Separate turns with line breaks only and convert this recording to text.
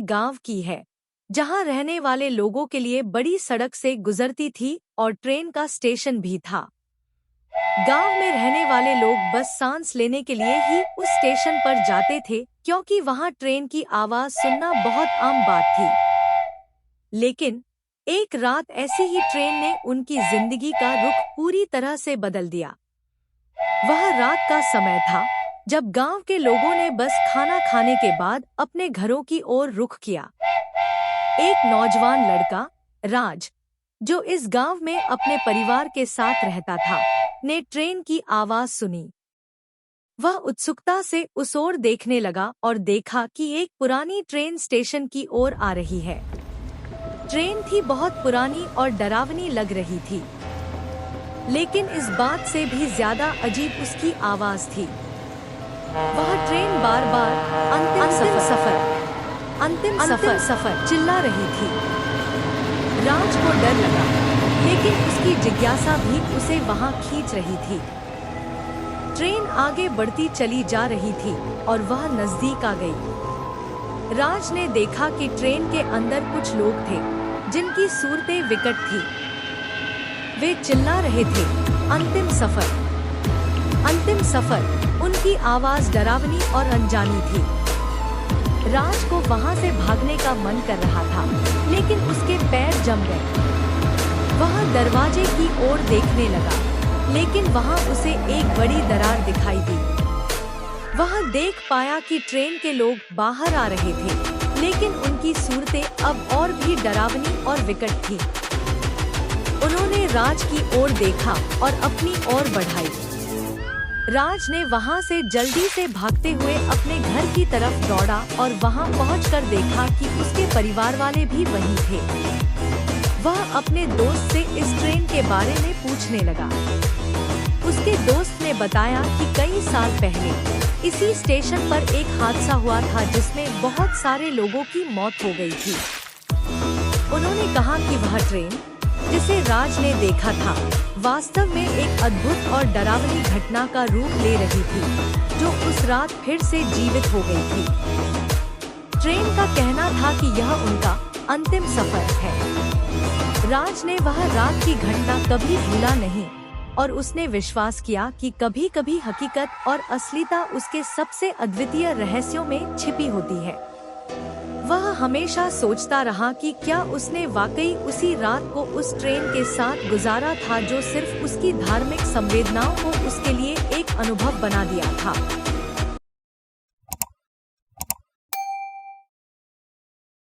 गांव की है, जहां रहने वाले लोगों के लिए बड़ी सड़क से गुजरती थी और ट्रेन का स्टेशन भी था। गांव में रहने वाले लोग बस सांस लेने के लिए ही उस स्टेशन पर जाते थे, क्योंकि वहां ट्रेन की आवाज सुनना बहुत आम बात थी। लेकिन एक रात ऐसी ही ट्रेन ने उनकी जिंदगी का रुख पूरी तरह से बदल दिया। वह रात का समय था जब गांव के लोगों ने बस खाना खाने के बाद अपने घरों की ओर रुख किया। एक नौजवान लड़का, राज, जो इस गांव में अपने परिवार के साथ रहता था, ने ट्रेन की आवाज सुनी। वह उत्सुकता से उस ओर देखने लगा और देखा कि एक पुरानी ट्रेन स्टेशन की ओर आ रही है। ट्रेन थी बहुत पुरानी और डरावनी लग रही थी, लेकिन इस बात से भी ज्यादा अजीब उसकी आवाज थी। वह ट्रेन बार बार अंतिम सफर चिल्ला रही थी। राज को डर लगा, लेकिन उसकी जिज्ञासा भी उसे वहां खींच रही थी। ट्रेन आगे बढ़ती चली जा रही थी और वह नजदीक आ गई। राज ने देखा कि ट्रेन के अंदर कुछ लोग थे जिनकी सूरतें विकट थी। वे चिल्ला रहे थे, अंतिम सफर। उनकी आवाज डरावनी और अनजानी थी। राज को वहां से भागने का मन कर रहा था, लेकिन उसके पैर जम गए। वह दरवाजे की ओर देखने लगा, लेकिन वहां उसे एक बड़ी दरार दिखाई दी। वह देख पाया कि ट्रेन के लोग बाहर आ रहे थे, लेकिन उनकी सूरतें अब और भी डरावनी और विकट थी। उन्होंने राज की ओर देखा और अपनी ओर बढ़ाई। राज ने वहां से जल्दी से भागते हुए अपने घर की तरफ दौड़ा और वहां पहुंचकर देखा कि उसके परिवार वाले भी वहीं थे। वह अपने दोस्त से इस ट्रेन के बारे में पूछने लगा। उसके दोस्त ने बताया कि कई साल पहले इसी स्टेशन पर एक हादसा हुआ था जिसमें बहुत सारे लोगों की मौत हो गई थी। उन्होंने कहा कि वह ट्रेन जिसे राज ने देखा था, वास्तव में एक अद्भुत और डरावनी घटना का रूप ले रही थी, जो उस रात फिर से जीवित हो गई थी। ट्रेन का कहना था कि यह उनका अंतिम सफर है। राज ने वह रात की घटना कभी भूला नहीं और उसने विश्वास किया कि कभी-कभी हकीकत और असलियता उसके सबसे अद्वितीय रहस्यों में छिपी होती है। वह हमेशा सोचता रहा कि क्या उसने वाकई उसी रात को उस ट्रेन के साथ गुजारा था जो सिर्फ उसकी धार्मिक संवेदनाओं को उसके लिए एक अनुभव बना दिया था।